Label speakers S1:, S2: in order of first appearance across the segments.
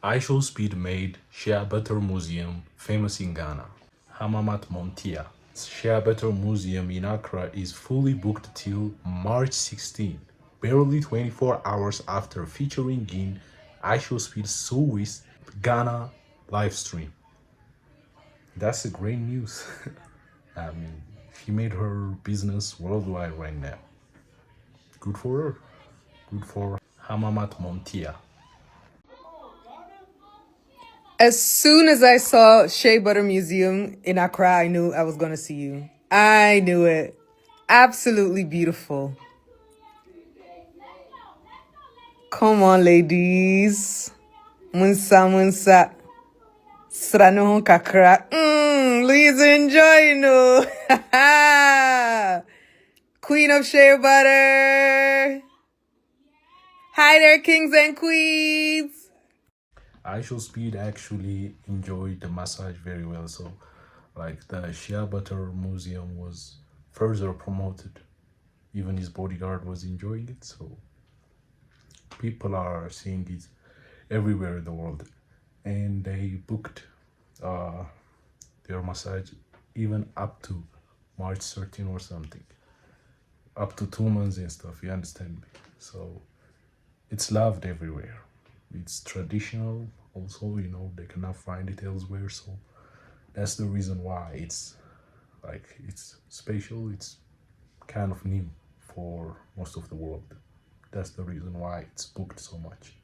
S1: IShowSpeed made Sheabutter Museum famous in Ghana. Hamamat Montia. Sheabutter Museum in Accra is fully booked till March 16, barely 24 hours after featuring in IShowSpeed Swiss Ghana live stream. That's a great news. I mean, she made her business worldwide right now. Good for her. Good for Hamamat Montia.
S2: As soon as I saw Sheabutter Museum in Accra, I knew I was going to see you. I knew it. Absolutely beautiful. Come on, ladies. Munsa, munsa. Srano kakra. Please enjoy, no. Queen of Sheabutter. Hi there, kings and queens.
S1: IShowSpeed actually enjoyed the massage very well, so like the Sheabutter Museum was further promoted. Even his bodyguard was enjoying it, so people are seeing it everywhere in the world, and they booked uh, their massage even up to March 13 or something, up to 2 months and stuff. You understand me? So it's loved everywhere. It's traditional also, they cannot find it elsewhere, so that's the reason why it's special. It's kind of new for most of the world. That's the reason why it's booked so much.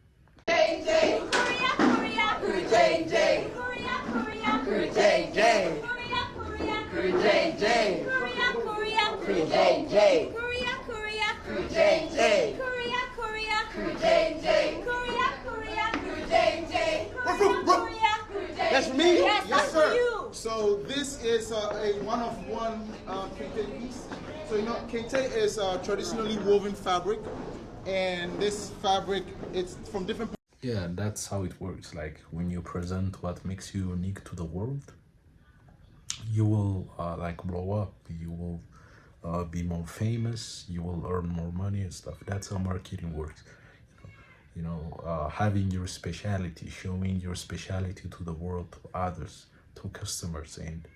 S3: That's for me?
S4: Yes,
S3: Yes, sir.
S4: you.
S3: So this is a one-of-one kente piece. So kente is traditionally woven fabric, and this fabric, it's from different.
S1: Yeah, that's how it works. Like when you present what makes you unique to the world, you will blow up. You will be more famous. You will earn more money and stuff. That's how marketing works. Having your specialty, showing your specialty to the world, to others, to customers, and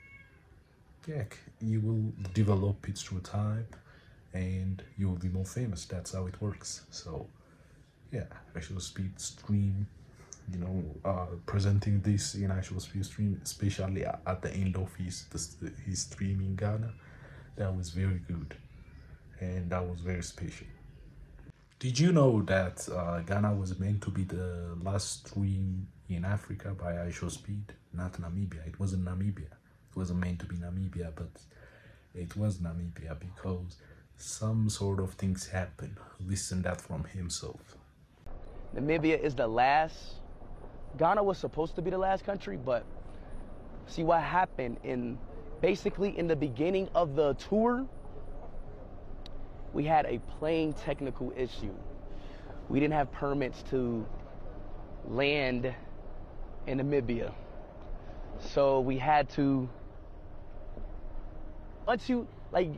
S1: yeah, you will develop it through time, and you will be more famous. That's how it works. So yeah, IShowSpeed stream, presenting this in IShowSpeed stream, especially at the end of his stream in Ghana, that was very good, and that was very special. Did you know that Ghana was meant to be the last stream in Africa by IShowSpeed, not Namibia? It wasn't Namibia. It wasn't meant to be Namibia, but it was Namibia because some sort of things happened. Listen that from himself.
S5: Namibia is the last. Ghana was supposed to be the last country, but see what happened basically in the beginning of the tour, we had a plane technical issue. We didn't have permits to land in Namibia. So we had to,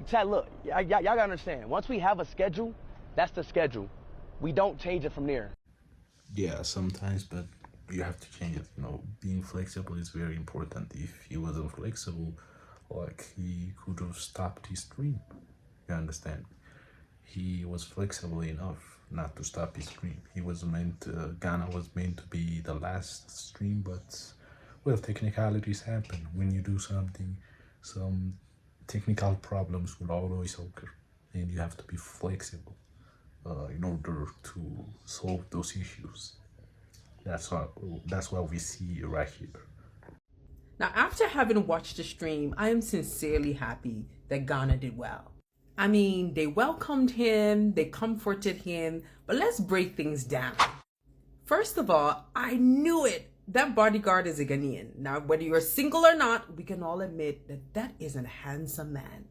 S5: Chad, look, y'all gotta understand, once we have a schedule, that's the schedule. We don't change it from there.
S1: Yeah, sometimes, but you have to change it. Being flexible is very important. If he wasn't flexible, he could have stopped his stream. You understand? He was flexible enough not to stop his stream. Ghana was meant to be the last stream, but well, technicalities happen. When you do something, some technical problems will always occur, and you have to be flexible in order to solve those issues. That's what we see right here.
S2: Now, after having watched the stream, I am sincerely happy that Ghana did well. I mean, they welcomed him, they comforted him, but let's break things down. First of all, I knew it. That bodyguard is a Ghanaian. Now, whether you're single or not, we can all admit that that is a handsome man.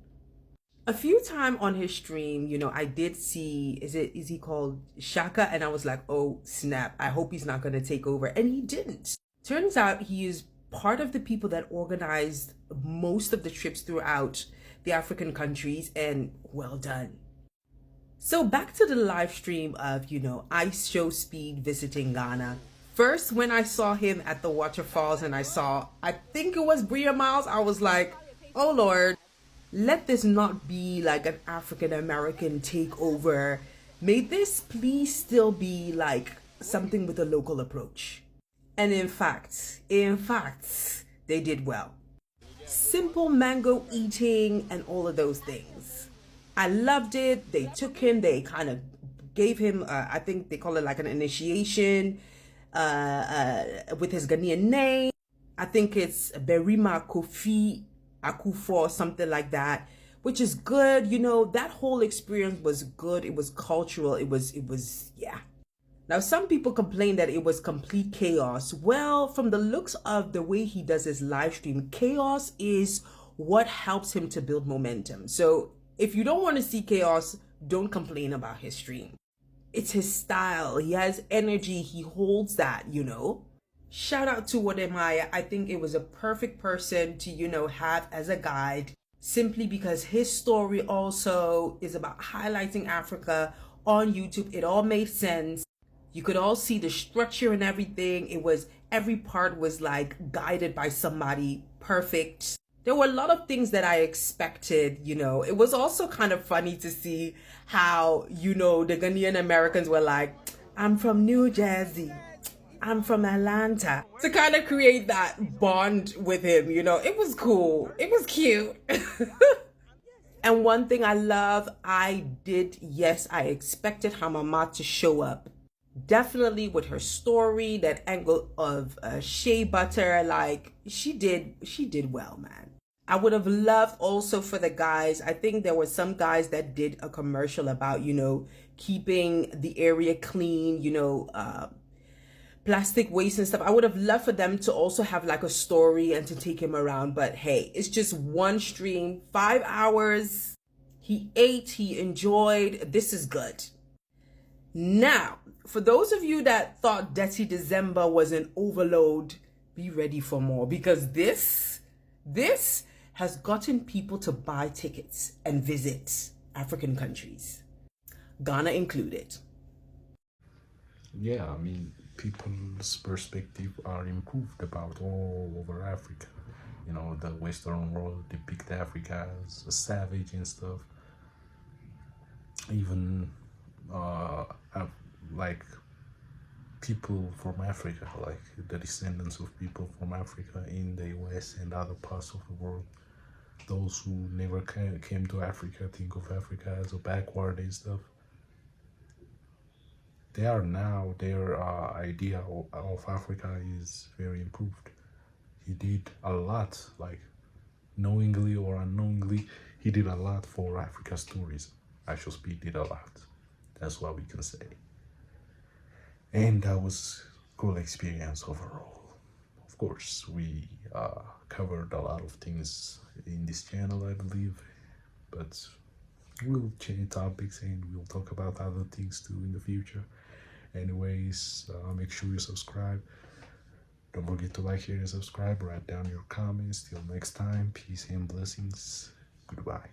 S2: A few times on his stream, I did see, is he called Shaka? And I was like, oh, snap. I hope he's not going to take over. And he didn't. Turns out he is part of the people that organized most of the trips throughout the African countries, and well done. So back to the live stream of, IShowSpeed visiting Ghana. First, when I saw him at the waterfalls and I think it was Bria Miles, I was like, oh Lord, let this not be like an African American takeover. May this please still be like something with a local approach. And in fact, they did well. Simple mango eating and all of those things. I loved it. They took him, they kind of gave him, I think they call it like an initiation with his Ghanaian name. I think it's Berima Kofi Akufo, something like that, which is good. You know, that whole experience was good. It was cultural. Yeah. Now, some people complain that it was complete chaos. Well, from the looks of the way he does his live stream, chaos is what helps him to build momentum. So if you don't want to see chaos, don't complain about his stream. It's his style. He has energy. He holds that, you know. Shout out to Wodemaya. I think it was a perfect person to, you know, have as a guide, simply because his story also is about highlighting Africa on YouTube. It all made sense. You could all see the structure and everything. Every part was like guided by somebody perfect. There were a lot of things that I expected, you know. It was also kind of funny to see how, you know, the Ghanaian Americans were like, I'm from New Jersey, I'm from Atlanta, to kind of create that bond with him, you know. It was cool. It was cute. And one thing I love, I expected Hamama to show up. Definitely with her story, that angle of Sheabutter, like she did well, man. I would have loved also for the guys. I think there were some guys that did a commercial about, you know, keeping the area clean, you know, plastic waste and stuff. I would have loved for them to also have like a story and to take him around. But hey, it's just one stream, 5 hours. He ate, he enjoyed. This is good. Now, for those of you that thought Dirty December was an overload, be ready for more, because this has gotten people to buy tickets and visit African countries, Ghana included.
S1: Yeah, I mean, people's perspective are improved about all over Africa. You know, the Western world depict Africa as a savage and stuff. Even like people from Africa, like the descendants of people from Africa in the US and other parts of the world. Those who never came to Africa think of Africa as a backward and stuff. Their idea of Africa is very improved. He did a lot, like knowingly or unknowingly, he did a lot for Africa's tourism. IShowSpeed did a lot. That's what we can say. And that was a cool experience overall. Of course, we covered a lot of things in this channel, I believe, but we'll change topics and we'll talk about other things too in the future. Anyways, make sure you subscribe. Don't forget to like, share, and subscribe. Write down your comments. Till next time, peace and blessings. Goodbye.